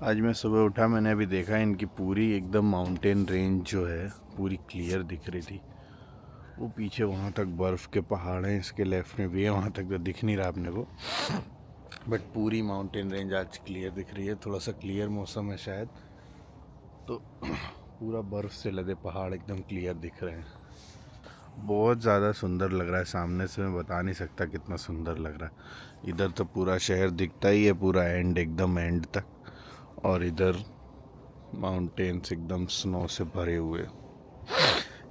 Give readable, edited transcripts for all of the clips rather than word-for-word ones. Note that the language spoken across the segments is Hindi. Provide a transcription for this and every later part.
आज मैं सुबह उठा, मैंने अभी देखा इनकी पूरी एकदम माउंटेन रेंज जो है पूरी क्लियर दिख रही थी। वो पीछे वहाँ तक बर्फ़ के पहाड़ हैं, इसके लेफ्ट में भी है, वहाँ तक तो दिख नहीं रहा अपने को, बट पूरी माउंटेन रेंज आज क्लियर दिख रही है। थोड़ा सा क्लियर मौसम है शायद, तो पूरा बर्फ़ से लदे पहाड़ एकदम क्लियर दिख रहे हैं। बहुत ज़्यादा सुंदर लग रहा है, सामने से मैं बता नहीं सकता कितना सुंदर लग रहा है। इधर तो पूरा शहर दिखता ही है, पूरा एंड एकदम एंड तक, और इधर माउंटेन्स एकदम स्नो से भरे हुए।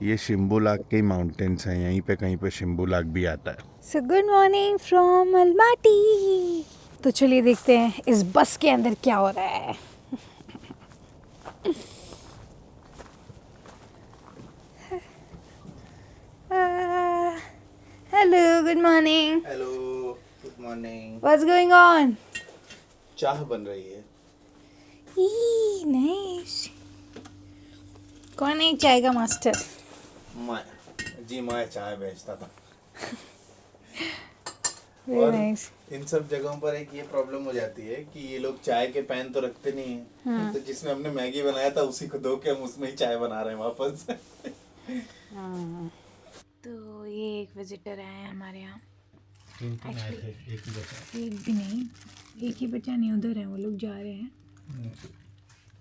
ये शिम्बुलाक के माउंटेन्स हैं, यहीं पे कहीं पे शिम्बुलाक भी आता है। So good morning from Almaty. तो चलिए देखते हैं इस बस के अंदर क्या हो रहा है। Hello, good morning. Hello, good morning. What's going on? चाह बन रही है। नाइस। कौन है चाय का मास्टर? मैं चाय बेचता था। वेरी और नाइस। इन सब जगहों पर एक ये प्रॉब्लम हो जाती है कि ये लोग चाय के पैन तो रखते नहीं है। हाँ। तो जिसमें हमने मैगी बनाया था उसी को धो के हम उसमें ही चाय बना रहे हैं वापस। हाँ। तो ये एक विजिटर आया है हमारे यहाँ। तीन आए थे, एक ही बचा। एक भी नहीं, एक ही बचा नहीं, उधर है वो लोग, जा रहे हैं।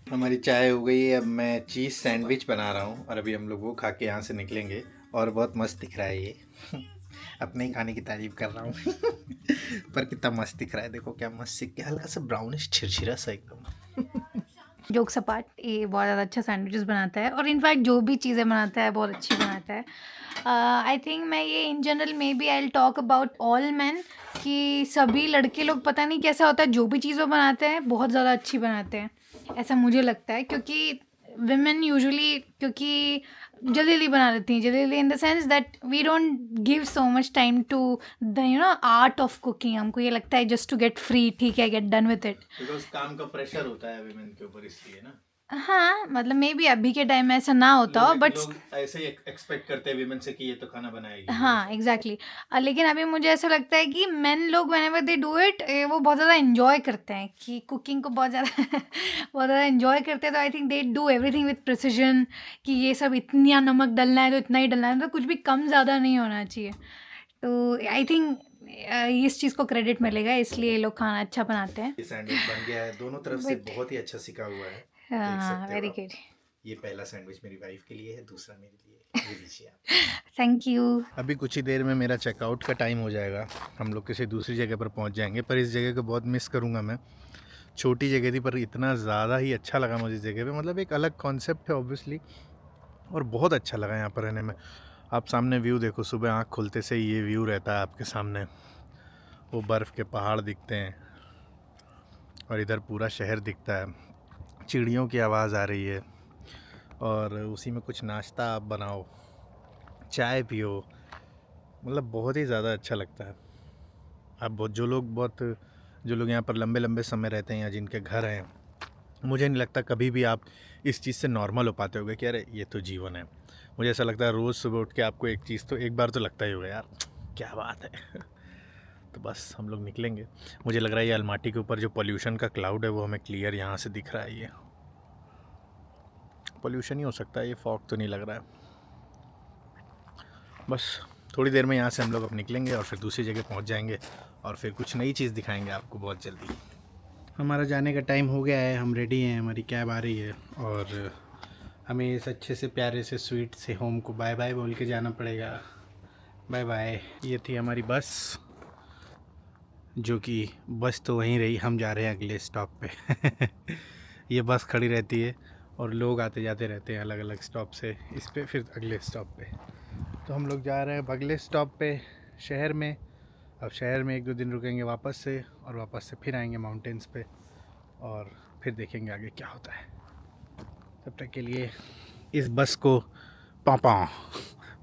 हमारी चाय हो गई है। अब मैं चीज़ सैंडविच बना रहा हूँ और अभी हम लोग वो खा के यहाँ से निकलेंगे। और बहुत मस्त दिख रहा है ये। अपने ही खाने की तारीफ कर रहा हूँ। पर कितना मस्त दिख रहा है, देखो क्या मस्त सिक के, हल्का सा ब्राउनिश छिरछिरा सा एकदम। जोक सपाट, ये बहुत ज़्यादा अच्छा सैंडविचेस बनाता है, और इनफैक्ट जो भी चीज़ें बनाता है बहुत अच्छी बनाता है। आई थिंक मैं ये in general may be I will talk about all man, कि सभी लड़के लोग पता नहीं कैसा होता है, जो भी चीज़ वो बनाते हैं बहुत ज़्यादा अच्छी बनाते हैं, ऐसा मुझे लगता है। क्योंकि विमेन यूजुअली, क्योंकि जल्दी जल्दी बना लेती हैं, जल्दी जल्दी in the sense that we don't give so much time to the art of cooking. हमको ये लगता है जस्ट टू गेट फ्री, ठीक है, get done with it. Because काम का प्रेशर होता है विमेन के ऊपर, इसलिए ना। हाँ, मतलब मे बी अभी के टाइम में ऐसा ना होता हो, बट लोग ऐसे ही एक्सपेक्ट करते हैं विमेन से कि ये तो खाना बनाएगी। हाँ एग्जैक्टली लेकिन अभी मुझे ऐसा लगता है कि मेन लोग व्हेनेवर दे डू इट, वो बहुत ज़्यादा इन्जॉय करते हैं, कि कुकिंग को बहुत ज़्यादा बहुत ज़्यादा इन्जॉय करते हैं। तो I think they do everything with precision, कि ये सब इतना नमक डलना है तो इतना ही डलना है, तो कुछ भी कम ज़्यादा नहीं होना चाहिए। तो आई थिंक इस चीज़ को क्रेडिट मिलेगा, इसलिए ये लोग खाना अच्छा बनाते हैं। ये सैंडविच बन गया है, दोनों तरफ से बहुत ही अच्छा सिका हुआ है। देख सकते हो वेरी आप। गुड, ये पहला सैंडविच मेरी वाइफ के लिए है, दूसरा मेरे लिए। ये लीजिए आप। Thank you. अभी कुछ ही देर में मेरा चेकआउट का टाइम हो जाएगा, हम लोग किसी दूसरी जगह पर पहुंच जाएंगे। पर इस जगह को बहुत मिस करूंगा मैं। छोटी जगह थी पर इतना ज़्यादा ही अच्छा लगा मुझे इस जगह पे, मतलब एक अलग कॉन्सेप्ट है ऑब्वियसली, और बहुत अच्छा लगा यहाँ पर रहने में। आप सामने व्यू देखो, सुबह आँख खुलते से ये व्यू रहता है आपके सामने, वो बर्फ़ के पहाड़ दिखते हैं और इधर पूरा शहर दिखता है, चिड़ियों की आवाज़ आ रही है, और उसी में कुछ नाश्ता आप बनाओ, चाय पियो, मतलब बहुत ही ज़्यादा अच्छा लगता है। आप जो लोग यहाँ पर लंबे लंबे समय रहते हैं या जिनके घर हैं, मुझे नहीं लगता कभी भी आप इस चीज़ से नॉर्मल हो पाते होगे कि अरे ये तो जीवन है। मुझे ऐसा लगता है रोज़ सुबह उठ के आपको एक चीज़ तो एक बार तो लगता ही होगा, यार क्या बात है। तो बस हम लोग निकलेंगे। मुझे लग रहा है ये अलमाटी के ऊपर जो पोल्यूशन का क्लाउड है वो हमें क्लियर यहाँ से दिख रहा है। ये पोल्यूशन ही हो सकता है, ये फॉग तो नहीं लग रहा है। बस थोड़ी देर में यहाँ से हम लोग अब निकलेंगे और फिर दूसरी जगह पहुँच जाएंगे, और फिर कुछ नई चीज़ दिखाएंगे आपको बहुत जल्दी। हमारा जाने का टाइम हो गया है, हम रेडी हैं, हमारी कैब आ रही है, और हमें इस अच्छे से प्यारे से स्वीट से होम को बाय बाय बोल के जाना पड़ेगा। Bye bye. ये थी हमारी बस, जो कि बस तो वहीं रही, हम जा रहे हैं अगले स्टॉप पे। ये बस खड़ी रहती है और लोग आते जाते रहते हैं अलग अलग स्टॉप से इस पे, फिर अगले स्टॉप पे। तो हम लोग जा रहे हैं अगले स्टॉप पे शहर में। अब शहर में 1-2 दिन रुकेंगे वापस से, और वापस से फिर आएंगे माउंटेन्स पे, और फिर देखेंगे आगे क्या होता है। तब तक के लिए इस बस को पापा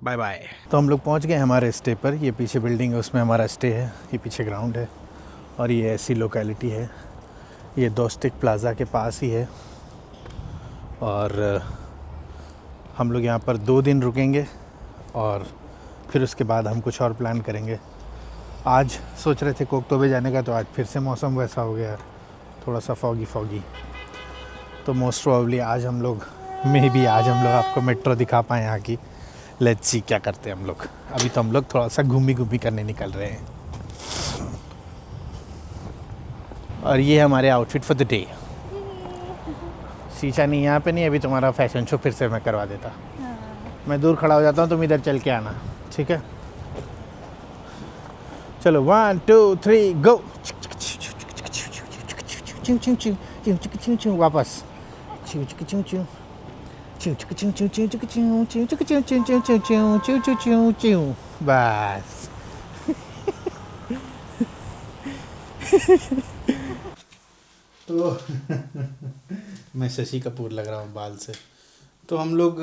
बाय बाय। तो हम लोग पहुंच गए हमारे स्टे पर। ये पीछे बिल्डिंग है, उसमें हमारा स्टे है, ये पीछे ग्राउंड है, और ये ऐसी लोकेलिटी है, ये दोस्तिक प्लाज़ा के पास ही है। और हम लोग यहाँ पर 2 दिन रुकेंगे, और फिर उसके बाद हम कुछ और प्लान करेंगे। आज सोच रहे थे कोकतोबे जाने का, तो आज फिर से मौसम वैसा हो गया, थोड़ा सा फॉगी। तो मोस्ट प्रोबेबली आज हम लोग आपको मेट्रो दिखा पाएँ यहाँ की। लेट्स सी क्या करते हैं हम लोग। अभी तो हम लोग थोड़ा सा घूमी करने निकल रहे हैं। और ये हमारे आउटफिट फॉर द डे। शीशा नहीं यहाँ पे नहीं, अभी तुम्हारा फैशन शो फिर से मैं करवा देता। मैं दूर खड़ा हो जाता हूँ, तुम इधर चल के आना, ठीक है? चलो 1 2 3 गो। वापस बस। तो मैं शशि कपूर लग रहा हूँ बाल से। तो हम लोग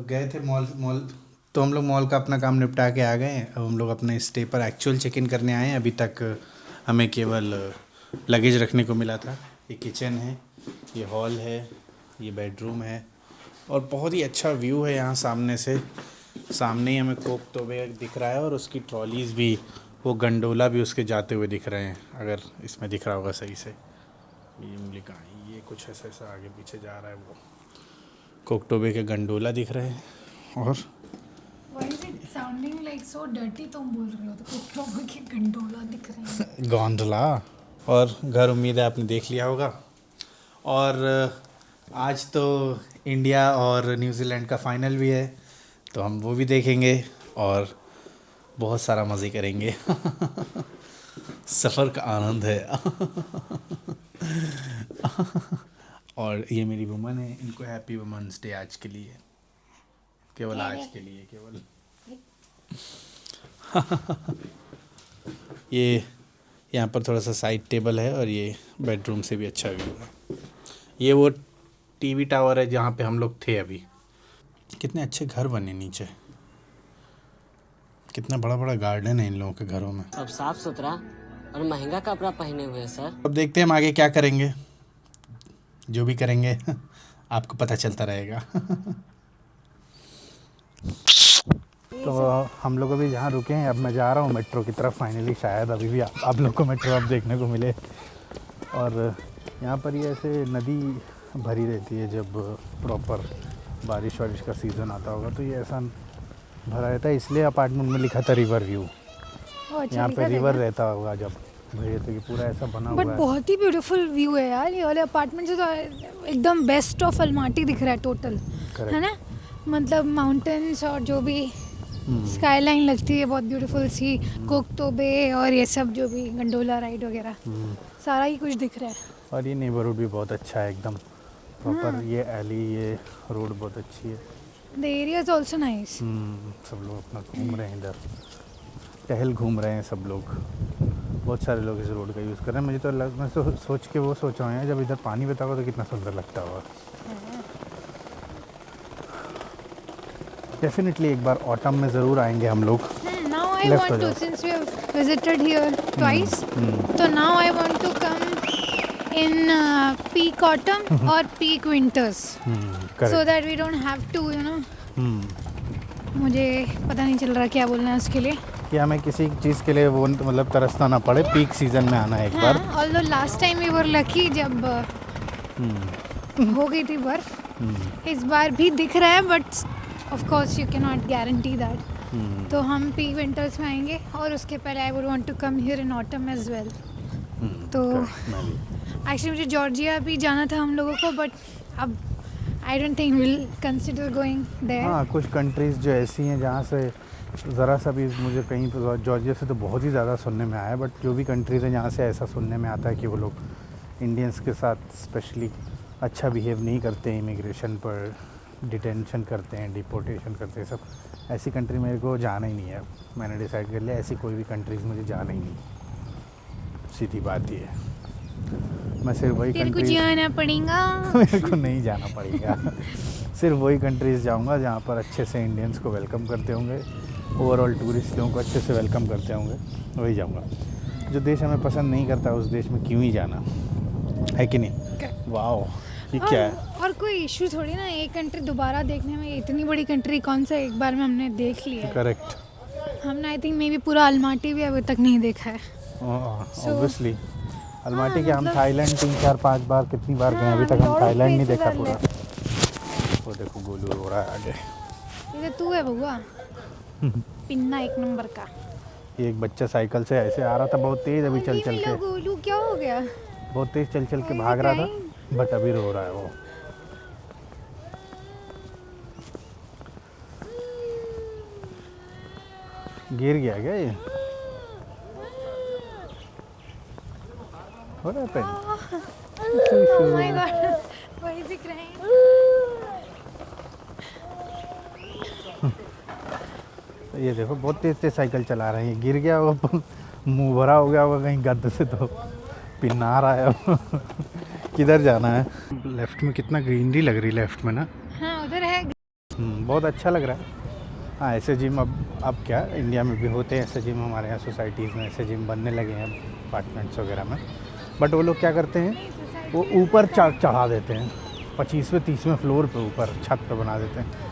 गए थे मॉल का अपना काम निपटा के आ गए। अब हम लोग अपने स्टे पर एक्चुअल चेक इन करने आए हैं। अभी तक हमें केवल लगेज रखने को मिला था। ये किचन है, ये हॉल है, ये बेडरूम है और बहुत ही अच्छा व्यू है यहाँ सामने से। सामने ही हमें कोक तोबे दिख रहा है और उसकी ट्रॉलीज़ भी, वो गंडोला भी उसके जाते हुए दिख रहे हैं, अगर इसमें दिख रहा होगा सही से। ये उंगली कहाँ है, ये कुछ ऐसा आगे पीछे जा रहा है, वो कोकटोबे के गंडोला दिख रहे हैं। और Why is it sounding like so dirty? तुम बोल रहे हो तो कोकटोबे के गंडोला दिख रहे हैं। गोंडोला। और घर उम्मीद है आपने देख लिया होगा। और आज तो इंडिया और न्यूजीलैंड का फाइनल भी है, तो हम वो भी देखेंगे और बहुत सारा मज़े करेंगे। सफ़र का आनंद है। और ये मेरी वुमन है, इनको हैप्पी वुमेंस डे आज के लिए, केवल आज के लिए, केवल। ये यहाँ पर थोड़ा सा साइड टेबल है और ये बेडरूम से भी अच्छा व्यू है। ये वो टीवी टावर है जहाँ पे हम लोग थे अभी। कितने अच्छे घर बने नीचे, कितना बड़ा बड़ा गार्डन है इन लोगों के घरों में। सब साफ सुथरा और महंगा कपड़ा पहने हुए सर। अब देखते हैं हम आगे क्या करेंगे। जो भी करेंगे आपको पता चलता रहेगा। तो हम लोग अभी जहाँ रुके हैं, अब मैं जा रहा हूँ मेट्रो की तरफ फाइनली। शायद अभी भी आप लोग को मेट्रो अब देखने को मिले। और यहाँ पर ये ऐसे नदी भरी रहती है जब प्रॉपर बारिश वारिश का सीज़न आता होगा, तो ये ऐसा भरा रहता है। इसलिए अपार्टमेंट में लिखा था रिवर व्यू। यहाँ पे रिवर रहता होगा जब भरे, तो ये पूरा ऐसा बना हुआ है। बहुत ही ब्यूटीफुल व्यू है यार। ये वाले अपार्टमेंट से तो एकदम बेस्ट ऑफ अलमाटी दिख रहा है टोटल, है ना? मतलब माउंटेन्स और जो भी स्काईलाइन लगती है बहुत ब्यूटीफुल सी, कोकटोबे और ये सब जो भी गंडोला राइड वगैरह, सारा ही कुछ दिख रहा है। और ये नेबरहुड भी बहुत अच्छा है एकदम प्रॉपर। ये एली, ये रोड बहुत अच्छी है। The area is also nice. सब लोग अपना घूम रहे हैं, इधर टहल घूम रहे हैं सब लोग। बहुत सारे लोग इस रोड का यूज़ कर रहे हैं। मुझे तो मैं सोच के वो सोच रहा हूँ जब इधर पानी बहता होगा तो कितना सुंदर लगता होगा। डेफिनेटली एक बार ऑटम में ज़रूर आएंगे हम लोग। Now I want to, since we have visited here twice, so now I want to come in peak autumn or peak winters, so that we don't have to, you know. मुझे पता नहीं चल रहा क्या बोलना है उसके लिए, कि हमें किसी चीज़ के लिए वो मतलब तरसना ना पड़े। पीक सीज़न में आना है एक बार। Although last time we were lucky जब हो गई थी बर्फ, इस बार भी दिख रहा है, but of course you can not guarantee that. तो हम पीक विंटर्स में आएंगे और उसके पहले I would want to come here in autumn as well. तो एक्चुअली मुझे जॉर्जिया भी जाना था हम लोगों को, बट अब I don't think will consider going there. हाँ, कुछ कंट्रीज़ जो ऐसी हैं जहाँ से ज़रा सा भी मुझे कहीं पर, जॉर्जिया से तो बहुत ही ज़्यादा सुनने में आया, बट जो भी कंट्रीज़ हैं जहाँ से ऐसा सुनने में आता है कि वो लोग इंडियंस के साथ स्पेशली अच्छा बिहेव नहीं करते, इमिग्रेशन पर डिटेंशन करते हैं, डिपोर्टेशन करते हैं, सब ऐसी कंट्री मेरे को जाना ही नहीं है। मैंने डिसाइड कर लिया ऐसी कोई भी कंट्रीज़ मुझे जाना ही नहीं। सीधी बात ये है। मैं सिर्फ वही कंट्रीज जाना पड़ेगा। मेरे को नहीं जाना पड़ेगा। सिर्फ वही कंट्रीज़ जाऊंगा जहाँ पर अच्छे से इंडियंस को वेलकम करते होंगे, ओवरऑल टूरिस्ट लोगों को अच्छे से वेलकम करते होंगे, वही जाऊंगा। जो देश हमें पसंद नहीं करता उस देश में क्यों ही जाना, है कि नहीं? वाओ, ये क्या है? और कोई इशू थोड़ी ना, एक कंट्री दोबारा देखने में। इतनी बड़ी कंट्री कौन सा एक बार में हमने देख लिया है। करेक्ट। हमने आई थिंक मे बी पूरा अलमाटी भी अभी तक नहीं देखा है। ऑब्वियसली अलमाटी के हम मतलब थाईलैंड 3 4 5 बार कितनी बार गए, अभी तक हम lot of थाईलैंड नहीं places देखा are पूरा। left. वो देखो गोलू रो रहा है आगे। ये तो तू है बउआ, पिन्ना एक नंबर का। ये एक बच्चा साइकिल से ऐसे आ रहा था बहुत तेज़, अभी चल चल के गोलू क्या हो गया? बहुत तेज़ चल चल के Why is he भाग रहा था, crying? बट अभी रो रहा है वो। गिर गया क्या ये? What happened? Oh my god, why is he crying? ये देखो बहुत तेज तेज साइकिल चला रहे हैं, गिर गया वो मुंह भरा हो गया होगा कहीं गद्द से, तो पिन्ना रहा है अब। किधर जाना है? लेफ्ट में कितना ग्रीनरी लग रही लेफ्ट में ना। हाँ उधर है। बहुत अच्छा लग रहा है। हाँ ऐसे जिम अब क्या इंडिया में भी होते हैं ऐसे जिम, हमारे यहाँ सोसाइटीज़ में ऐसे जिम बनने लगे हैं अपार्टमेंट्स वगैरह में। बट वो लोग क्या करते हैं, वो ऊपर चढ़ा देते हैं 25वें 30वें फ्लोर पे, ऊपर छत पे बना देते हैं।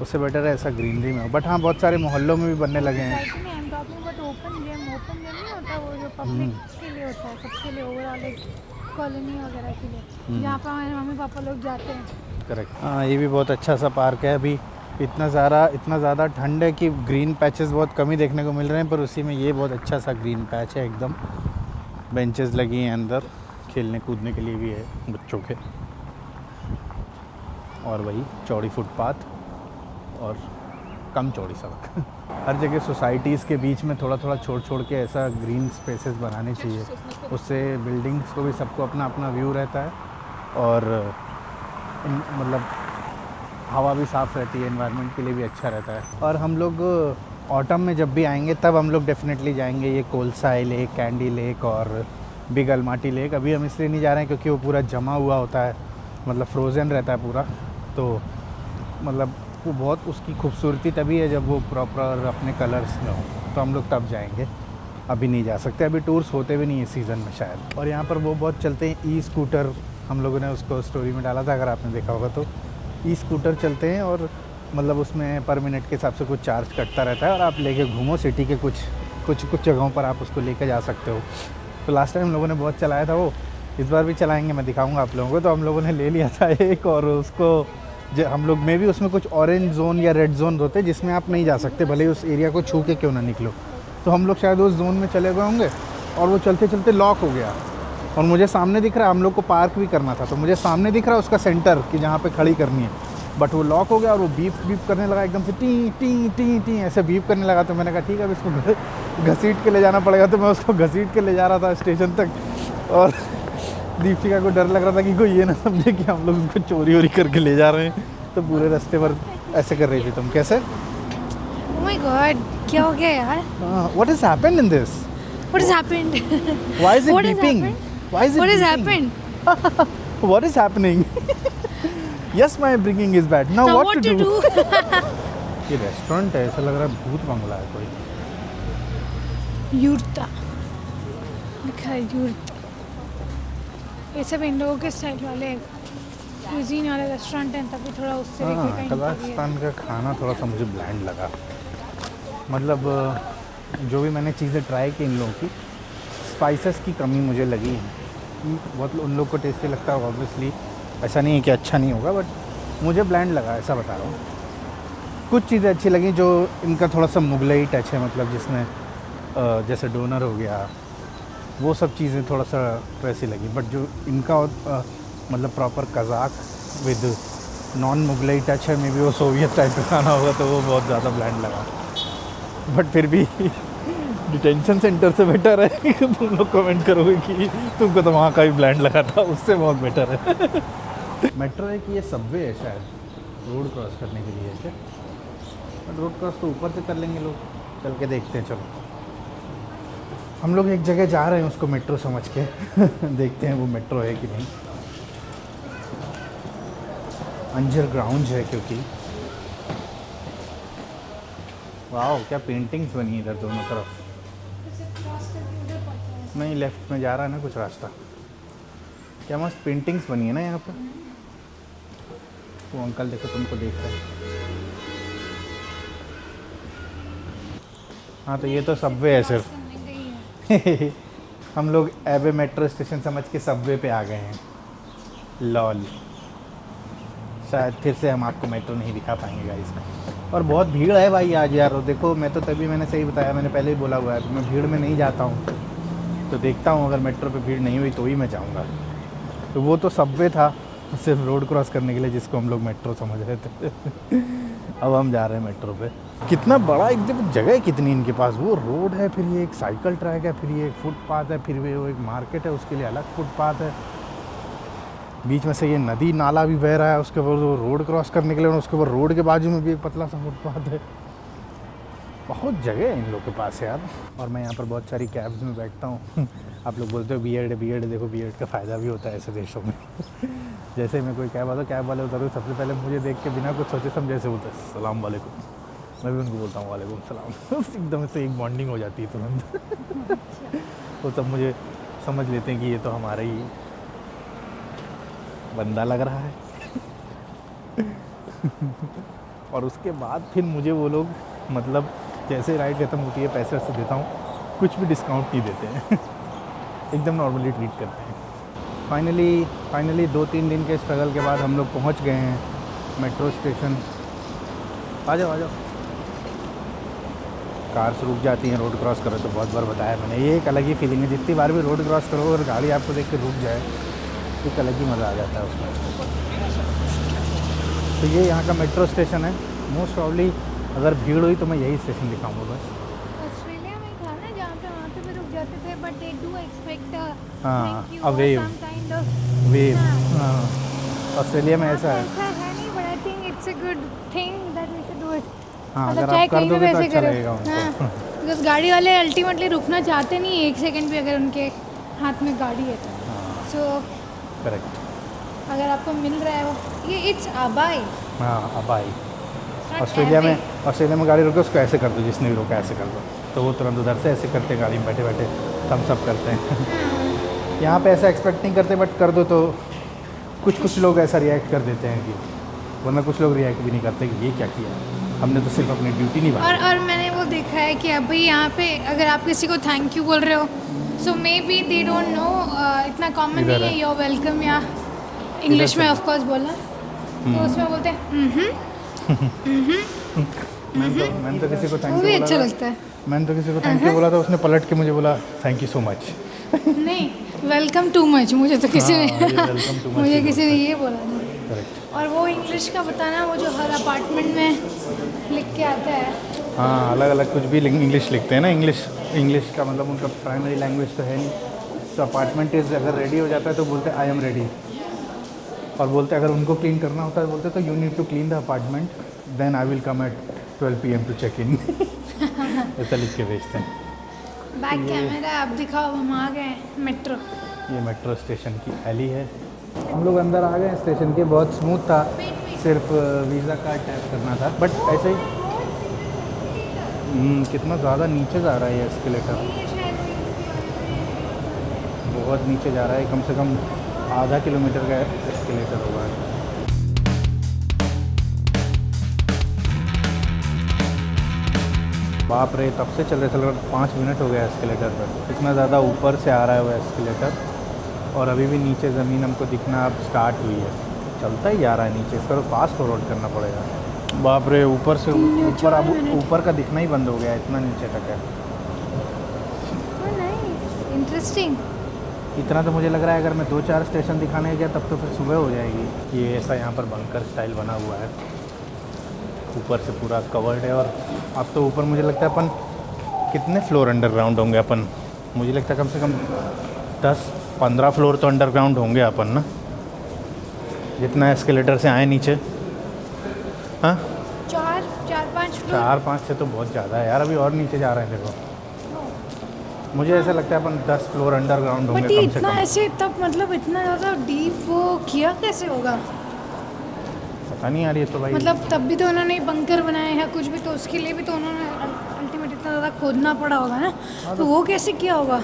उससे बेटर है ऐसा ग्रीनरी में। बट हाँ बहुत सारे मोहल्लों में भी बनने लगे हैं। ओपन जिम नहीं होता, वो जो पब्लिक के लिए होता है, सबके लिए, ओवरऑल एक कॉलोनी वगैरह के लिए, जहाँ पर हमारे मम्मी पापा लोग जाते हैं। करेक्ट। हाँ ये भी बहुत अच्छा सा पार्क है। अभी इतना ज़्यादा ठंड है कि ग्रीन पैचेस बहुत कम ही देखने को मिल रहे हैं, पर उसी में ये बहुत अच्छा सा ग्रीन पैच है एकदम। बेंचेस लगी हैं अंदर, खेलने कूदने के लिए भी है बच्चों के, और वही चौड़ी फुटपाथ और कम चौड़ी सड़क। हर जगह सोसाइटीज़ के बीच में थोड़ा थोड़ा छोड़ के ऐसा ग्रीन स्पेसेस बनाने चाहिए, उससे बिल्डिंग्स को भी सबको अपना अपना व्यू रहता है, और मतलब हवा भी साफ़ रहती है, एनवायरनमेंट के लिए भी अच्छा रहता है। और हम लोग ऑटम में जब भी आएंगे तब हम लोग डेफिनेटली जाएंगे ये कोलसाई लेक, कैंडी लेक और बिग अलमाटी लेक। अभी हम इसलिए नहीं जा रहे हैं क्योंकि वो पूरा जमा हुआ होता है, मतलब फ्रोज़न रहता है पूरा, तो मतलब वो बहुत उसकी खूबसूरती तभी है जब वो प्रॉपर अपने कलर्स में हो, तो हम लोग तब जाएंगे। अभी नहीं जा सकते, अभी टूर्स होते भी नहीं है सीज़न में शायद। और यहाँ पर वो बहुत चलते हैं ई स्कूटर, हम लोगों ने उसको स्टोरी में डाला था अगर आपने देखा होगा तो। ई स्कूटर चलते हैं और मतलब उसमें पर मिनट के हिसाब से कुछ चार्ज कटता रहता है, और आप लेके घूमो सिटी के कुछ जगहों पर आप उसको लेके जा सकते हो। तो लास्ट टाइम हम लोगों ने बहुत चलाया था वो, इस बार भी चलाएंगे, मैं दिखाऊंगा आप लोगों को। तो हम लोगों ने ले लिया था एक, और उसको हम लोग में भी उसमें कुछ ऑरेंज जोन या रेड जोन होते हैं जिसमें आप नहीं जा सकते, भले ही उस एरिया को छू के क्यों ना निकलो। तो हम लोग शायद उस जोन में चले गए होंगे, और वो चलते चलते लॉक हो गया। और मुझे सामने दिख रहा है, हम लोग को पार्क भी करना था, तो मुझे सामने दिख रहा है उसका सेंटर कि जहाँ पे खड़ी करनी है, बट वो लॉक हो गया और वो बीप करने लगा एकदम से, टी टी टी टी ऐसे बीप करने लगा। तो मैंने कहा ठीक है अब इसको घसीट के ले जाना पड़ेगा। तो मैं उसको घसीट के ले जा रहा था स्टेशन तक, और दीपिका को डर लग रहा था कि कोई ये ना समझे कि हम लोग उसको चोरी वोरी करके ले जा रहे हैं। तो पूरे रास्ते पर ऐसे कर रही थी तुम। कैसे? Oh my god, क्या हो गया यार? What has happened in this? What has happened? Why is it What has beeping? happened? Why is it What has beeping? happened? What is happening? Yes, my bringing is bad. Now what to do? ये रेस्टोरेंट है, ऐसा लग रहा है भूत बंगला है कोई। यूर्ता लिखा है, यूर्ता। ये सब इन लोगों के स्टाइल वाले कुजीन वाले रेस्टोरेंट हैं, तभी थोड़ा उस तरीके का हाँ, इनका भी है। कजाकिस्तान का खाना थोड़ा सा मुझे ब्लैंड लगा। मतलब जो भी मैंने चीज़ें ट्राई की इन लोगों की, स्पाइसेस की कमी मुझे लगी है। बहुत उन लोग को टेस्टी लगता है ऑब्वियसली, ऐसा नहीं है कि अच्छा नहीं होगा, बट मुझे ब्लैंड लगा, ऐसा बता रहा हूँ। कुछ चीज़ें अच्छी लगी, जो इनका थोड़ा सा मुगलई टच है, मतलब जिसमें जैसे डोनर हो गया, वो सब चीज़ें थोड़ा सा वैसी लगी। बट जो इनका मतलब proper Kazakh with non Mughlai touch है, मे बी वो सोवियत टाइप का खाना होगा, तो वो बहुत ज़्यादा ब्लैंड लगा। बट फिर भी डिटेंशन सेंटर से बेटर है कि तुम लोग कमेंट करोगे कि तुमको तो वहाँ का ही ब्लैंड लगा था, उससे बहुत बेटर है। मेट्रो है कि ये सबवे है शायद, रोड क्रॉस करने के लिए है क्या? बट रोड क्रॉस तो ऊपर से कर लेंगे लोग, चल के देखते हैं। चलो हम लोग एक जगह जा रहे हैं उसको मेट्रो समझ के देखते हैं वो मेट्रो है कि नहीं। अंजर ग्राउंड है क्योंकि वाह क्या पेंटिंग्स बनी इधर दोनों तरफ। नहीं लेफ्ट में जा रहा है ना कुछ रास्ता, क्या मस्त पेंटिंग्स बनी है ना यहाँ पर। वो अंकल देखो तुमको देख रहे हैं। हाँ तो ये तो सबवे है सिर्फ। हम लोग एबे मेट्रो स्टेशन समझ के सबवे पे आ गए हैं। लॉल, शायद फिर से हम आपको मेट्रो नहीं दिखा पाएंगे गाइस। और बहुत भीड़ है भाई आज यार। और देखो मैं तो तभी मैंने सही बताया, मैंने पहले ही बोला हुआ है कि मैं भीड़ में नहीं जाता हूँ, तो देखता हूँ अगर मेट्रो पे भीड़ नहीं हुई तो ही मैं जाऊँगा। तो वो तो सबवे था सिर्फ रोड क्रॉस करने के लिए, जिसको हम लोग मेट्रो समझ रहे थे। अब हम जा रहे हैं मेट्रो पे। कितना बड़ा एक जगह है, कितनी इनके पास। वो रोड है, फिर ये एक साइकिल ट्रैक है, फिर ये एक फुटपाथ है, फिर वो एक मार्केट है, उसके लिए अलग फुटपाथ है। बीच में से ये नदी नाला भी बह रहा है, उसके ऊपर वो रोड क्रॉस करने के लिए, और उसके ऊपर रोड के बाजू में भी एक पतला सा फुटपाथ है। बहुत जगह है इन लोग के पास यार। और मैं यहाँ पर बहुत सारी कैब्स में बैठता हूँ। आप लोग बोलते हो बीएड बीएड, देखो बीएड का फ़ायदा भी होता है ऐसे देशों में। जैसे मैं कोई कैब आता, कैब वाले उतरते सबसे पहले मुझे देख के बिना कुछ सोचे समझे से बोलते हैं सलाम वालेकुम। मैं भी उनको बोलता हूँ वालेकुम सलाम। एकदम से एक बॉन्डिंग हो जाती है तुरंत। वो सब मुझे समझ लेते हैं कि ये तो हमारा ही बंदा लग रहा है। और उसके बाद फिर मुझे वो लोग मतलब जैसे राइड खत्म होती है पैसे वैसे देता हूँ, कुछ भी डिस्काउंट नहीं देते हैं। एकदम नॉर्मली ट्रीट करते हैं। फाइनली 2-3 दिन के स्ट्रगल के बाद हम लोग पहुँच गए हैं मेट्रो स्टेशन। आ जाओ आ जाओ। कार्स रुक जाती हैं रोड क्रॉस करो तो, बहुत बार बताया मैंने, ये एक अलग ही फीलिंग है। जितनी बार भी रोड क्रॉस करो और गाड़ी आपको देख के रुक जाए, एक अलग ही मज़ा आ जाता है उसमें। तो ये यहाँ का मेट्रो स्टेशन है। मोस्ट प्रॉब्ली अगर भीड़ हुई तो मैं यही स्टेशन दिखाऊंगा बस। ऑस्ट्रेलिया में था ना जहाँ पे वहाँ पे भी रुक जाते थे, but they do expect a wave. Wave. हाँ, ऑस्ट्रेलिया में ऐसा है। ऐसा है नहीं, but I think it's a good thing that we should do it. हाँ, मतलब अगर चाहे आप कर कहीं भी दोगे तो वैसे अच्छा करो। लगेगा उनको। हाँ, बिकॉज गाड़ी वाले अल्टीमेटली रुकना चाहते नहीं एक सेकंड भी, अगर उनके हाथ में गाड़ी है तो। So correct. अगर आपको मिल रहा है वो, ये इट्स अबाई। हाँ अबाई। ऑस्ट्रेलिया में गाड़ी रोके उसको ऐसे कर दो, जिसने भी रोका ऐसे कर दो, तो वो तुरंत उधर से ऐसे करते, गाड़ी में बैठे बैठे थम्स अप करते हैं। यहाँ पे ऐसा एक्सपेक्ट नहीं करते, बट कर दो तो कुछ लोग ऐसा रिएक्ट कर देते हैं कि, वरना कुछ लोग रिएक्ट भी नहीं करते कि ये क्या किया, हमने तो सिर्फ अपनी ड्यूटी निभाई। और मैंने वो देखा है कि अभी यहाँ पे अगर आप किसी को थैंक यू बोल रहे हो, so maybe they don't know, इतना कॉमन इधर नहीं है है। योर वेलकम या इंग्लिश में से। ऑफ कोर्स बोलना, तो उसमें बोलते हैं मैंने तो किसी को थैंक वो यू भी बोला अच्छा था। लगता है। मैंने तो किसी को थैंक यू बोला था, उसने पलट के मुझे बोला थैंक यू सो मच। नहीं, वेलकम टू मच मुझे तो किसी हाँ, ने ये welcome too much मुझे ही किसी ने बोलता ये बोला था। करेक्ट। और वो इंग्लिश का बताना, वो जो हर अपार्टमेंट में लिख के आता है। हाँ, अलग अलग कुछ भी इंग्लिश लिखते हैं ना। इंग्लिश का मतलब उनका प्राइमरी लैंग्वेज तो है नहीं। तो अपार्टमेंट इज़ अगर रेडी हो जाता है तो बोलते हैं आई एम रेडी। और बोलते हैं अगर उनको क्लीन करना होता है बोलते तो you need to clean the apartment, then I will come at 12 PM to check in. ऐसा लिख के भेजते हैं। बैक कैमरा आप दिखाओ, हम आ गए मेट्रो। ये मेट्रो स्टेशन की एली है। हम लोग अंदर आ गए स्टेशन के। बहुत स्मूथ था, सिर्फ वीज़ा कार्ड टैप करना था, बट ऐसे ही कितना ज़्यादा नीचे जा रहा है ये एस्केलेटर, बहुत नीचे जा रहा है। कम से कम आधा किलोमीटर का एस्केलेटर होगा। बाप रे, तब से चल रहे 5 मिनट हो गया एस्केलेटर पर। इतना ज़्यादा ऊपर से आ रहा है वो एस्केलेटर, और अभी भी नीचे ज़मीन हमको दिखना अब स्टार्ट हुई है। चलता ही जा रहा है नीचे, इसका तो फास्ट फॉरवर्ड करना पड़ेगा। बाप रे, ऊपर से ऊपर, अब ऊपर का दिखना ही बंद हो गया, इतना नीचे तक है। इंटरेस्टिंग। इतना तो मुझे लग रहा है अगर मैं 2-4 स्टेशन दिखाने गया तब तो फिर सुबह हो जाएगी। ये ऐसा यहाँ पर बंकर स्टाइल बना हुआ है, ऊपर से पूरा कवर्ड है। और अब तो ऊपर मुझे लगता है अपन कितने फ्लोर अंडरग्राउंड होंगे अपन, मुझे लगता है कम से कम 10-15 फ्लोर तो अंडरग्राउंड होंगे अपन ना, जितना एस्केलेटर से आए नीचे। हाँ, 4-5 फ्लोर। 4-5 से तो बहुत ज़्यादा है यार, अभी और नीचे जा रहे हैं देखो। मुझे ऐसा लगता है अपन 10 फ्लोर अंडरग्राउंड बट होंगे ये कम से इतना कम। ऐसे तब मतलब इतना ज़्यादा डीप वो किया कैसे होगा? पता नहीं यार, ये तो भाई मतलब तब भी तो उन्होंने बंकर बनाए हैं कुछ भी, तो उसके लिए भी तो उन्होंने अल्टीमेट इतना ज़्यादा खोदना पड़ा होगा ना, तो वो कैसे किया होगा?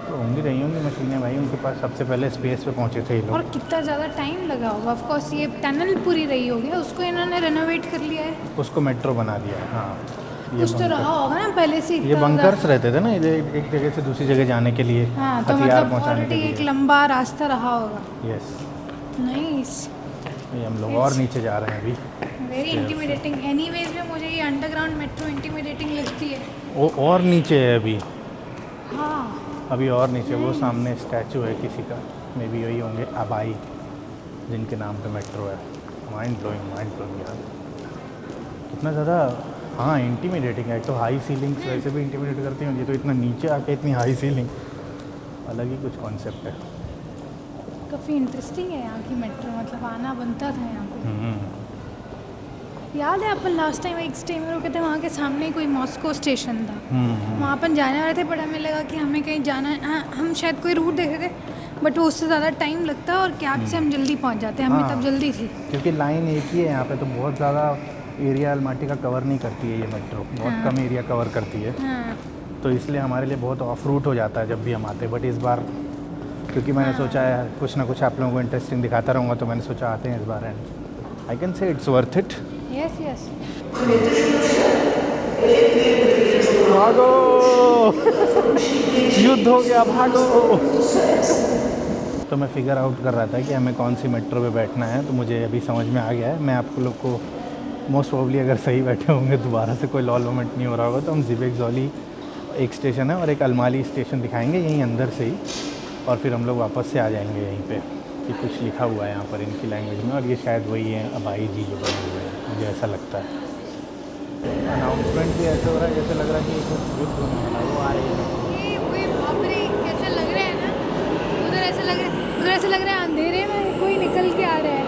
तो होंगी रही होंगी मशीनें भाई उनके पास, सबसे पहले स्पेस पे पहुंचे थे ये और लोग। कितना ज़्यादा टाइम लगा होगा। ऑफ कोर्स ये टनल पूरी रही होगी, उसको इन्होंने रेनोवेट कर लिया है। उसको मेट्रो बना दिया है। हाँ, कुछ तो रहा होगा ना पहले से ये इतना बंकर्स रहते थे ना, ये एक जगह से दूसरी जगह जाने के लिए, हाँ, तो हथियार मतलब पहुंचाने के ऑलरेडी एक लिए। लंबा रास्ता रहा होगा। यस, नाइस, ये हम लोग और नीचे जा रहे हैं अभी। Very intimidating. एनीवेज में मुझे ये अंडरग्राउंड मेट्रो इंटिमिडेटिंग लगती है। वो और नीचे है अभी, हाँ, अभी और नीचे वो सामने स्टैचू है किसी का, मे बी वही होंगे अबाई जिनके नाम पे मेट्रो है। माइंड ब्लोइंग यार, कितना ज़्यादा हाँ इंटिमिडेटिंग है। तो हाई सीलिंग्स वैसे भी इंटिमिडेट करती होंगी, तो इतना नीचे आके इतनी हाई सीलिंग, अलग ही कुछ कॉन्सेप्ट है। काफ़ी इंटरेस्टिंग है यहाँ की मेट्रो, मतलब आना बनता था यहाँ पे। याद है अपन लास्ट टाइम एक स्टे में रुके थे, वहाँ के सामने ही कोई मॉस्को स्टेशन था। वहाँ अपन जाने वाले थे, बट हमें लगा कि हमें कहीं जाना है। हाँ, हम शायद कोई रूट देखे थे, बट वो उससे ज़्यादा टाइम लगता है और कैब से हम जल्दी पहुँच जाते हैं। हमें हाँ। तब जल्दी थी। क्योंकि लाइन एक ही है यहाँ पे, तो बहुत ज़्यादा एरिया अलमाटी का कवर नहीं करती है ये मेट्रो, बहुत कम एरिया कवर करती है। हाँ, तो इसलिए हमारे लिए बहुत ऑफ रूट हो जाता है जब भी हम आते हैं। बट इस बार क्योंकि मैंने सोचा है कुछ ना कुछ आप लोगों को इंटरेस्टिंग दिखाता रहूँगा, तो मैंने सोचा आते हैं इस बार, and I can say it's worth it. Yes yes. भागो, युद्ध हो गया, भागो। तो मैं फिगर आउट कर रहा था कि हमें कौन सी मेट्रो पे बैठना है, तो मुझे अभी समझ में आ गया है। मैं आप लोग को मोस्ट प्रोबेबली, अगर सही बैठे होंगे, दोबारा से कोई लॉल मोमेंट नहीं हो रहा होगा, तो हम ज़िबेक ज़ॉली एक स्टेशन है और एक अलमाली स्टेशन दिखाएंगे यहीं अंदर से ही, और फिर हम लोग वापस से आ जाएंगे यहीं पे। कि कुछ लिखा हुआ है यहाँ पर इनकी लैंग्वेज में, और ये शायद वही है अबाई जी जो बने हुए हैं, मुझे ऐसा लगता है। अनाउंसमेंट भी ऐसे हो रहा है जैसे लग रहा है कि कुछ युद्ध होने वाला है, वो आ रही है। ये बाप रे, कैसा लग रहा है ना। उधर ऐसा लग रहा है अंधेरे में कोई निकल के आ रहा है।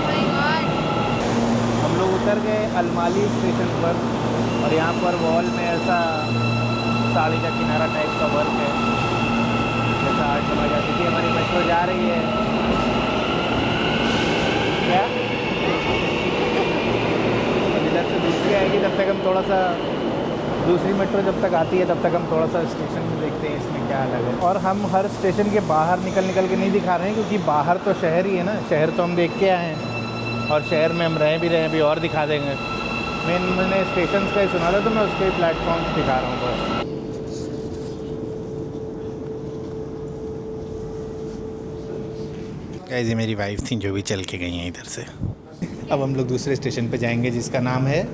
My God। हम लोग उतर गए अलमाली स्टेशन पर, और यहाँ पर वॉल में ऐसा साड़ी का किनारा टाइप का वर्क है, जैसा आर्ट बनाई जाती थी। हमारी मेट्रो जा रही है क्या, अब इधर से दूसरी आएगी, तब तक हम थोड़ा सा, दूसरी मेट्रो जब तक आती है तब तक हम थोड़ा सा स्टेशन में देखते हैं इसमें क्या अलग है। और हम हर स्टेशन के बाहर निकल के नहीं दिखा रहे हैं, क्योंकि बाहर तो शहर ही है ना, शहर तो हम देख के आए हैं, और शहर में हम रह भी रहे हैं, अभी और दिखा देंगे। मैंने स्टेशन का ही सुना था, तो मैं उसके प्लेटफॉर्म्स दिखा रहा हूँ बस। गाइस, ये मेरी वाइफ थी जो भी चल के गई हैं इधर से। अब हम लोग दूसरे स्टेशन पे जाएंगे जिसका नाम है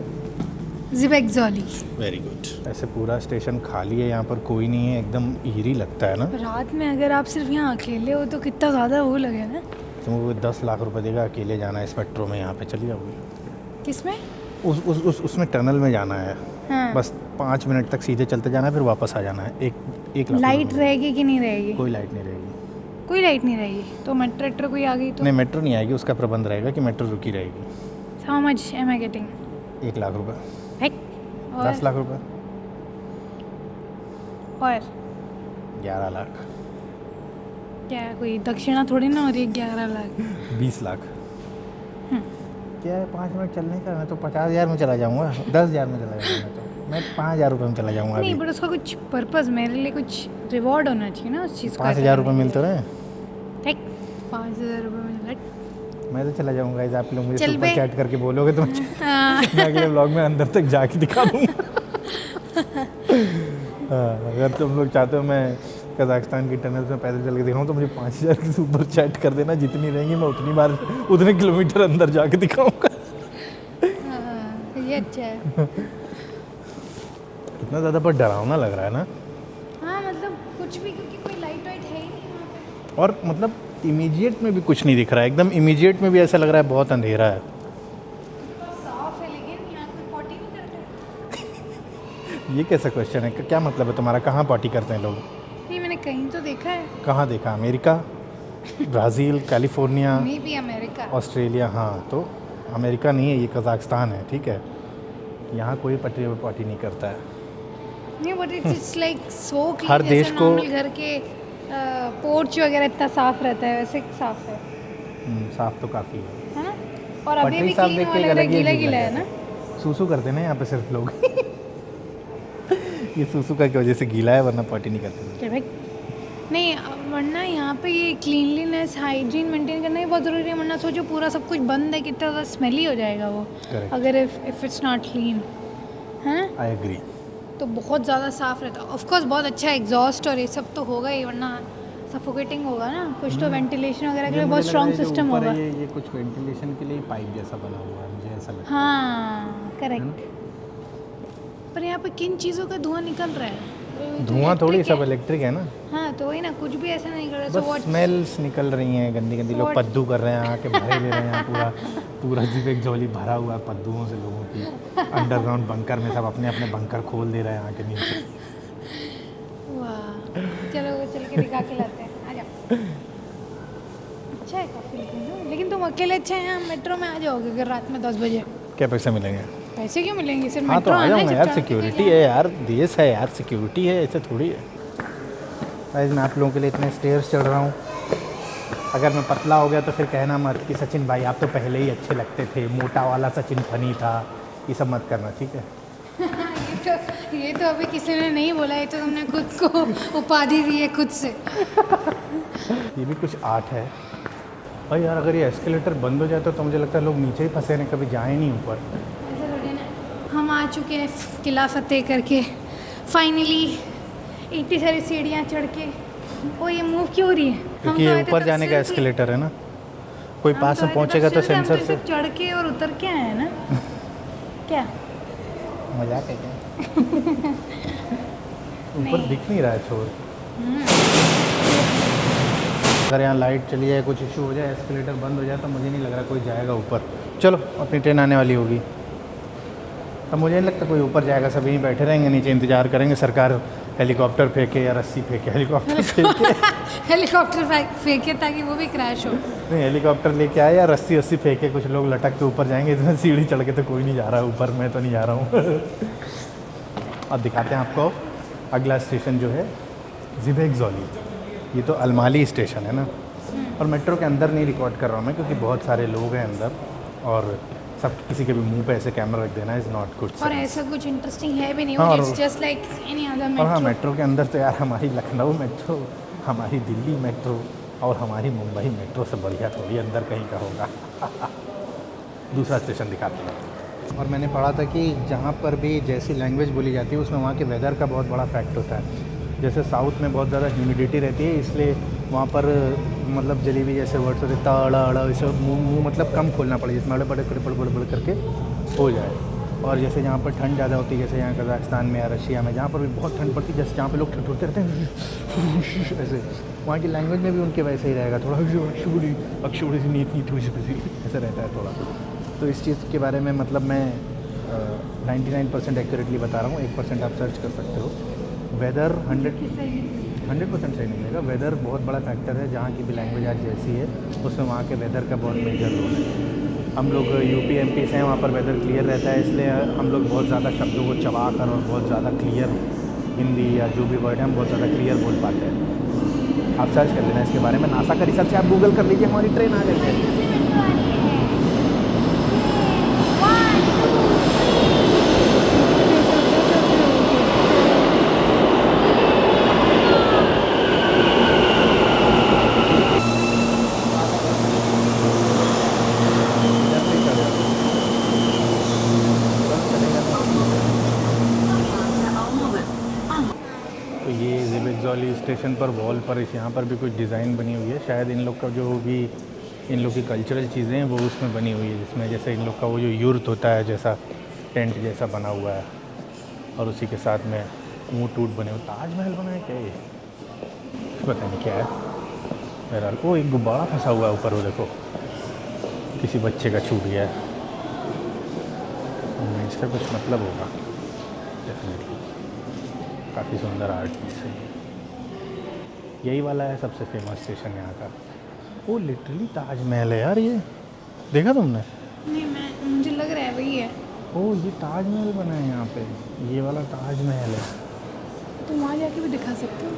ज़िबेक ज़ॉली। Very good. ऐसे पूरा स्टेशन खाली है, यहाँ पर कोई नहीं है, एकदम ईरी लगता है ना। रात में अगर आप सिर्फ यहाँ अकेले हो तो कितना ज़्यादा वो लगे ना। तुमको 10 लाख रुपए देगा अकेले जाना है इस मेट्रो में, यहाँ पे चली जाओगी। किसमें? उसमें टनल में जाना है। हाँ। बस 5 मिनट तक सीधे चलते जाना है, फिर वापस आ जाना है। एक लाख लाइट रुपए। रहेगी कि नहीं रहेगी? कोई लाइट नहीं रहेगी। कोई लाइट नहीं रहेगी तो मेट्रो कोई आ गई तो? नहीं, मेट्रो नहीं आएगी, उसका प्रबंध रहेगा कि मेट्रो रुकी रहेगी। How much am I getting? 1 lakh रुपए। हेक। 10 लाख रुपए। और 11 लाख। क्या कोई दक्षिणा थोड़ी ना हो रही है 11 लाख? 20 लाख। क्या है 5 मिनट चलने का? मैं तो 50,000 में चला जाऊँगा, 10,000 में चला जाऊँगा। तो मैं 5,000 रुपये में चला जाऊँगा। नहीं, बट उसका कुछ पर्पस, मेरे लिए कुछ रिवॉर्ड होना चाहिए ना उस चीज़ का। 5,000 रुपये मिलते रहे। हेक, 5,000 रुपये में लट। मैं तो चला जाऊँगा। इस आप लोग मुझे चल सुपर बे। चैट करके बोलोगे तो हाँ। मैं अगले व्लॉग में अंदर तक जाके दिखा दूँगा। अगर तुम लोग चाहते हो मैं कज़ाकिस्तान की टनल में पैदल चल के दिखाऊँ, तो मुझे 5,000 की सुपर चैट कर देना। जितनी रहेंगी मैं उतनी बार, उतने किलोमीटर अंदर जाके दिखाऊँगा। ये अच्छा है। कितना ज़्यादा पर डरावना लग रहा है ना। हाँ, मतलब कुछ भी, क्योंकि कोई लाइट वाइट है ही नहीं वहाँ पे। और मतलब इमीडिएट में भी कुछ नहीं दिख रहा है, एकदम इमीडिएट में भी ऐसा लग रहा है बहुत अंधेरा है। साफ है, लेकिन यहाँ कोई पॉटी नहीं करते। ये कैसा क्वेश्चन है? क्या मतलब है तुम्हारा? कहाँ पार्टी करते हैं लोग? नहीं, मैंने कहीं तो देखा है। कहाँ देखा? America, Brazil, California, may be America. Australia. हाँ, तो अमेरिका नहीं है ये, कज़ाकिस्तान है, ठीक है। यहाँ कोई पटरी पर पार्टी नहीं करता है। नहीं, but it's like so clean. हर देश को घर के पोर्च वगैरह इतना साफ रहता है, वैसे साफ है। साफ तो काफ़ी है ना? और अभी पटरी भी साफ क्लीन देख के वाला अलग ही गीला अजीब गीला है लगता ना। सूसू करते हैं ना यहाँ पे सिर्फ लोग। ये सूसू का की वजह से गीला है, वरना पार्टी नहीं करते। क्या भाई? नहीं वरना यहाँ पे ये क्लीनलीनेस हाइजीन मेंटेन करना ही बहुत ज़रूरी है, वरना सोचो पूरा सब कुछ बंद है कितना ज़्यादा स्मेली हो जाएगा वो। Correct. अगर इफ़ इट्स नॉट क्लीन है ना, आई एग्री। तो बहुत ज़्यादा साफ़ रहता है। ऑफ कोर्स बहुत अच्छा एग्जॉस्ट और ये सब तो होगा ही, वरना सफोकेटिंग होगा ना। कुछ तो वेंटिलेशन वगैरह के लिए बहुत स्ट्रॉन्ग सिस्टम होगा। ये कुछ वेंटिलेशन के लिए पाइप जैसा बना हुआ है, मुझे ऐसा लगता है। हाँ करेक्ट। पर यहाँ पे किन चीज़ों का धुआं निकल रहा है? तो धुआं थोड़ी electric सब है। इलेक्ट्रिक है ना, हाँ तो वही ना, कुछ भी ऐसा नहीं कर रहा। बस स्मेल्स निकल रही हैं गंदी गंदी। लोग what- पद्दू कर रहे हैं, आके भरे ले रहे हैं यहाँ पूरा पूरा जिवेक जॉली भरा हुआ है पद्दुओं से लोगों की। अंडरग्राउंड बंकर में सब अपने अपने बंकर खोल दे रहे हैं आके नीचे। वाह, चलो वो चल के दिखा के लाते हैं, आ जाओ। अच्छा है काफ़ी, लेकिन तुम अकेले अच्छे हैं, मेट्रो में आ जाओगे अगर रात में 10 बजे। क्या पैसे मिलेंगे? पैसे क्यों मिलेंगे, सिर्फ हाँ तो मेट्रो आ आना है जाऊँगा यार, चुपचाप। सिक्योरिटी है यार, देश है यार, सिक्योरिटी है, ऐसे थोड़ी है। गाइस मैं आप लोगों के लिए इतने स्टेयर्स चढ़ रहा हूँ, अगर मैं पतला हो गया तो फिर कहना मत कि सचिन भाई आप तो पहले ही अच्छे लगते थे, मोटा वाला सचिन फनी था, ये सब मत करना, ठीक है? ये तो अभी किसी ने नहीं बोला, ये तो तुमने खुद को उपाधि दी है खुद से। ये भी कुछ आर्ट है भाई यार। अगर ये एस्केलेटर बंद हो जाए तो मुझे लगता है लोग नीचे ही फंसे हैं, कभी जाए नहीं ऊपर। ऐसा थोड़ी ना। हम आ चुके हैं किला फतेह करके फाइनली, इतनी सारी सीढ़ियाँ चढ़ के। ओ ये मूव क्यों हो रही है? क्योंकि ये ऊपर जाने का एस्केलेटर है ना, कोई पास में पहुंचेगा तो सेंसर से चढ़ के और उतर के आए हैं ना। क्या मजाक है क्या? ऊपर दिख नहीं रहा है छोर। अगर यहाँ लाइट चली जाए, कुछ इशू हो जाए, एस्केलेटर बंद हो जाए तो मुझे नहीं लग रहा कोई जाएगा ऊपर। चलो अपनी ट्रेन आने वाली होगी, अब मुझे नहीं लगता कोई ऊपर जाएगा, सभी यहीं बैठे रहेंगे नीचे इंतज़ार करेंगे सरकार हेलीकॉप्टर फेंके या रस्सी फेंके। हेलीकॉप्टर फेंके हेलीकॉप्टर फेंके ताकि वो भी क्रैश हो। नहीं, हेलीकॉप्टर लेके आए या रस्सी फेंके, कुछ लोग लटक के ऊपर जाएंगे। इतना सीढ़ी चढ़ के तो कोई नहीं जा रहा है ऊपर, मैं तो नहीं जा रहा हूँ। अब दिखाते हैं आपको अगला स्टेशन जो है जिवेक जॉली। ये तो अलमाली स्टेशन है ना, और मेट्रो के अंदर नहीं रिकॉर्ड कर रहा हूँ मैं क्योंकि बहुत सारे लोग हैं अंदर, और सब किसी के भी मुँह पे ऐसे कैमरा रख देना इज़ नॉट गुड। और ऐसा कुछ इंटरेस्टिंग है भी नहीं, हाँ, it's just like any other और हाँ, मेट्रो। मेट्रो के अंदर तो यार हमारी लखनऊ मेट्रो, हमारी दिल्ली मेट्रो और हमारी मुंबई मेट्रो से बढ़िया थोड़ी अंदर कहीं का होगा। दूसरा स्टेशन दिखाते हैं। और मैंने पढ़ा था कि जहाँ पर भी जैसी लैंग्वेज बोली जाती है उसमें वहाँ के वेदर का बहुत बड़ा फैक्ट होता है। जैसे साउथ में बहुत ज़्यादा ह्यूमिडिटी रहती है, इसलिए वहाँ पर मतलब जलेबी जैसे वर्ड्स होते हैं, ताड़ा अड़ा, इसे मुँह मतलब कम खोलना पड़े, जिसमें बड़े बड़े बड़े करके हो जाए। और जैसे जहाँ पर ठंड ज़्यादा होती है, जैसे यहाँ कजाकिस्तान में या रशिया में, जहाँ पर भी बहुत ठंड पड़ती है, जैसे जहाँ पे लोग ठिठुरते रहते हैं ऐसे, वहाँ की लैंग्वेज में भी उनके वैसे ही रहेगा, थोड़ा अक्षुड़ी सी नीट ऐसा रहता है थोड़ा। तो इस चीज़ के बारे में मतलब मैं 99% एक्यूरेटली बता रहा हूँ, 1% आप सर्च कर सकते हो। वेदर 100% सही नहीं रहेगा। वेदर बहुत बड़ा फैक्टर है, जहाँ की भी लैंग्वेज आज जैसी है उसमें वहाँ के वेदर का बहुत मेजर रोल है। हम लोग यूपी एमपी से हैं, वहाँ पर वेदर क्लियर रहता है, इसलिए हम लोग बहुत ज़्यादा शब्दों को चबा कर और बहुत ज़्यादा क्लियर हिंदी या जो भी वर्ड है हम बहुत ज़्यादा क्लियर बोल पाते हैं। आप सर्च कर लेना इसके बारे में, नासा का रिसर्च है, आप गूगल कर लीजिए, हमारी ट्रेन आ गई है। तो ये जिवेक जॉली स्टेशन पर वॉल पर यहाँ पर भी कुछ डिज़ाइन बनी हुई है, शायद इन लोग का जो भी इन लोग की कल्चरल चीज़ें हैं वो उसमें बनी हुई है, जिसमें जैसे इन लोग का वो जो यूर्त होता है जैसा टेंट जैसा बना हुआ है, और उसी के साथ में ऊँट ऊँट बने हुए। ताजमहल बना है क्या ये, पता नहीं क्या है। बहरहाल वो एक गुब्बारा फंसा हुआ है ऊपर, वो देखो किसी बच्चे का छूट गया है, इसका कुछ मतलब होगा डेफिनेटली। काफ़ी सुंदर आर्ट पीस है, यही वाला है सबसे फेमस स्टेशन यहाँ का। वो लिटरली ताजमहल है यार, ये देखा तुमने? नहीं, मैं मुझे लग रहा है वही है। ओ ये ताजमहल बना है यहाँ पे, ये वाला ताजमहल है। तुम वहाँ जाके भी दिखा सकते हो।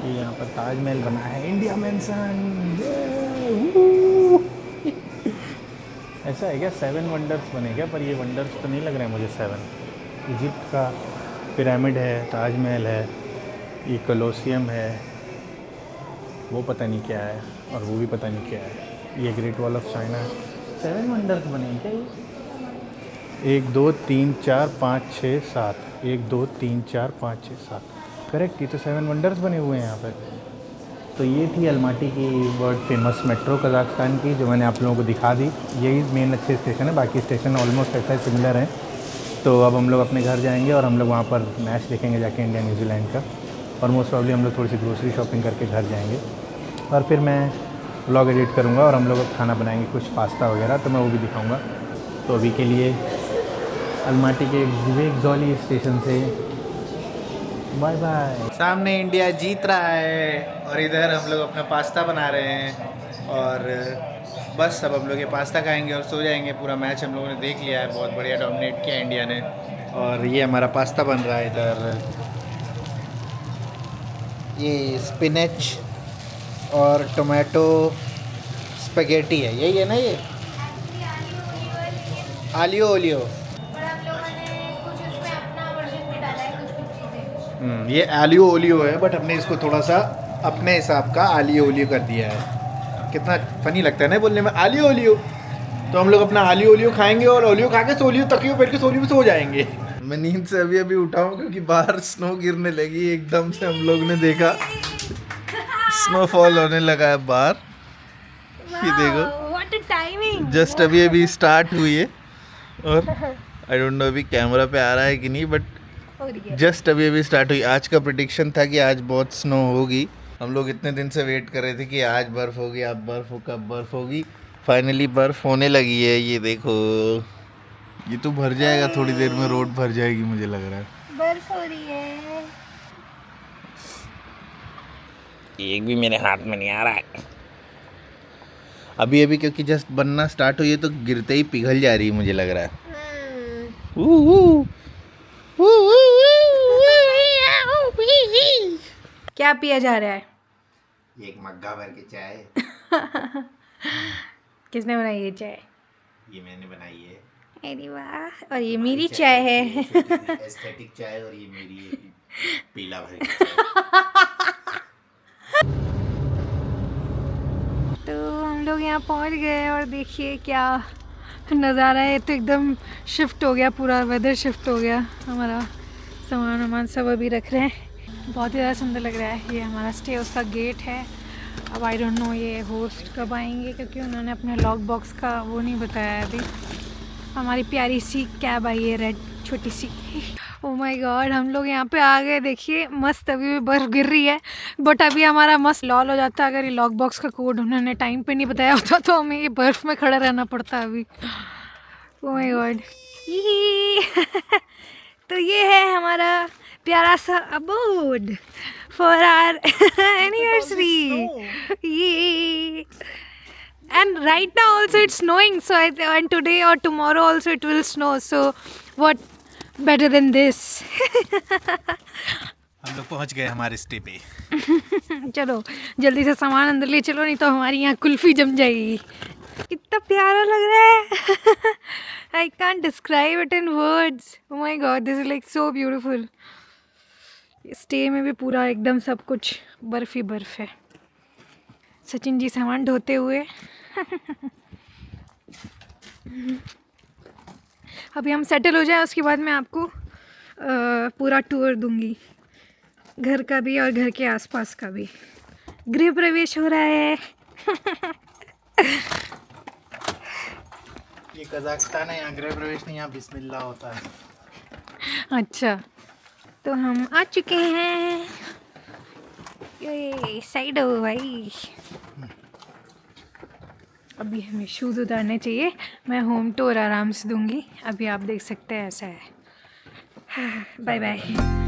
ये यहाँ पर ताजमहल बना है, इंडिया मेंशन। ऐसा है क्या, 7 वंडर्स बने क्या? पर ये वंडर्स तो नहीं लग रहे हैं मुझे 7। इजिप्ट का पिरामिड है, ताजमहल है, ये कोलोसियम है, वो पता नहीं क्या है, और वो भी पता नहीं क्या है। ये ग्रेट वॉल ऑफ चाइना है। 7 वंडर्स बने हैं क्या ये? 1 2 3 4 5 6 7 1 2 3 4 5 6 7 करेक्ट, ये तो 7 वंडर्स बने हुए हैं यहाँ पर। तो ये थी अलमाटी की वर्ल्ड फेमस मेट्रो कज़ाकस्तान की, जो मैंने आप लोगों को दिखा दी। यही मेन अच्छे स्टेशन है, बाकी स्टेशन ऑलमोस्ट ऐसा सिमिलर हैं। तो अब हम लोग अपने घर जाएंगे और हम लोग वहाँ पर मैच देखेंगे जाके, इंडिया न्यूजीलैंड का। और मोस्ट प्रॉब्ली हम लोग थोड़ी सी ग्रोसरी शॉपिंग करके घर जाएंगे, और फिर मैं व्लॉग एडिट करूँगा और हम लोग अब खाना बनाएंगे, कुछ पास्ता वगैरह, तो मैं वो भी दिखाऊँगा। तो अभी के लिए अलमाटी के विवेक जॉली स्टेशन से बाय बाय। सामने इंडिया जीत रहा है और इधर हम लोग अपना पास्ता बना रहे हैं, और बस अब हम लोग ये पास्ता खाएंगे और सो जाएंगे। पूरा मैच हम लोगों ने देख लिया है, बहुत बढ़िया डोमिनेट किया इंडिया ने। और ये हमारा पास्ता बन रहा है इधर। ये स्पिनच और टोमेटो स्पेगेटी है, यही है ना? ये आलियो ओलियो। ये आलियो ओलियो है, बट हमने इसको थोड़ा सा अपने हिसाब का आलियो ओलियो कर दिया है। कितना फनी लगता है ना बोलने में, आलियो ओलियो। तो हम लोग अपना आलियो ओलियो खाएंगे और ओलियो खा के सोलियो तकियो बैठ के सोलियो में सो जाएंगे। मैं नींद से अभी अभी उठा हूँ क्योंकि बाहर स्नो गिरने लगी एकदम से। हम लोग ने देखा स्नोफॉल होने लगा है बाहर। ये देखो, व्हाट अ टाइमिंग। जस्ट अभी अभी स्टार्ट हुई है, और आई डोंट नो अभी कैमरा पे आ रहा है कि नहीं, बट जस्ट अभी अभी स्टार्ट हुई। आज का प्रेडिक्शन था कि आज बहुत स्नो होगी। हम लोग इतने दिन से वेट कर रहे थे कि आज बर्फ़ होगी, अब बर्फ़ हो, कब बर्फ़ होगी। फाइनली बर्फ़ होने लगी है। ये देखो, ये तो भर जाएगा थोड़ी देर में, रोड भर जाएगी मुझे लग रहा है। बर्फ हो रही है। एक भी मेरे हाथ में नहीं आ रहा है अभी अभी, क्योंकि जस्ट बनना स्टार्ट हुई है तो गिरते ही पिघल जा रही है मुझे लग रहा है। क्या पिया जा रहा है? एक मग्गा भर के चाय। किसने बनाई ये चाय? ये मैंने बनाई है। अरे वाह। और ये मेरी चाय है। एस्थेटिक चाय, और ये मेरी है पीला भर के चाय। तो हम लोग यहाँ पहुँच गए और देखिए क्या नज़ारा है। तो एकदम शिफ्ट हो गया, पूरा वेदर शिफ्ट हो गया। हमारा सामान वामान सब अभी रख रहे हैं। बहुत ही ज़्यादा सुंदर लग रहा है। ये हमारा स्टे हाउस का गेट है। अब आई डोंट नो ये होस्ट कब आएंगे, क्योंकि उन्होंने अपने लॉक बॉक्स का वो नहीं बताया है अभी। हमारी प्यारी सी कैब आई है, रेड छोटी सी। ओह माय गॉड, हम लोग यहाँ पे आ गए। देखिए मस्त, अभी भी बर्फ़ गिर रही है, बट अभी हमारा मस्त लॉल हो जाता अगर ये लॉक बॉक्स का कोड उन्होंने टाइम पे नहीं बताया होता, तो हमें ये बर्फ़ में खड़ा रहना पड़ता अभी। Oh my God. तो ये है हमारा प्यारा सा अबोर्ड फॉर आवर एनिवर्सरी। ये and right now also it's snowing, so and today or tomorrow also it will snow, so what better than this। हम लोग पहुंच गए हमारे स्टे पे। चलो जल्दी से सामान अंदर ले चलो, नहीं तो हमारी यहाँ कुल्फी जम जाएगी। कितना प्यारा लग रहा है। I can't describe it in words. Oh my god, this is like so beautiful। Stay में भी पूरा एकदम सब कुछ बर्फ ही बर्फ है। सचिन जी सामान ढोते हुए। अभी हम सेटल हो जाए, उसके बाद मैं आपको पूरा टूर दूंगी, घर का भी और घर के आसपास का भी। गृह प्रवेश हो रहा है। ये कजाकिस्तान है, यहाँ गृह प्रवेश नहीं, यहाँ बिस्मिल्लाह होता है। अच्छा, तो हम आ चुके हैं। ये साइड हो भाई। अभी हमें शूज़ उतारने चाहिए, मैं होम टूर आराम से दूंगी। अभी आप देख सकते हैं ऐसा है। Bye bye.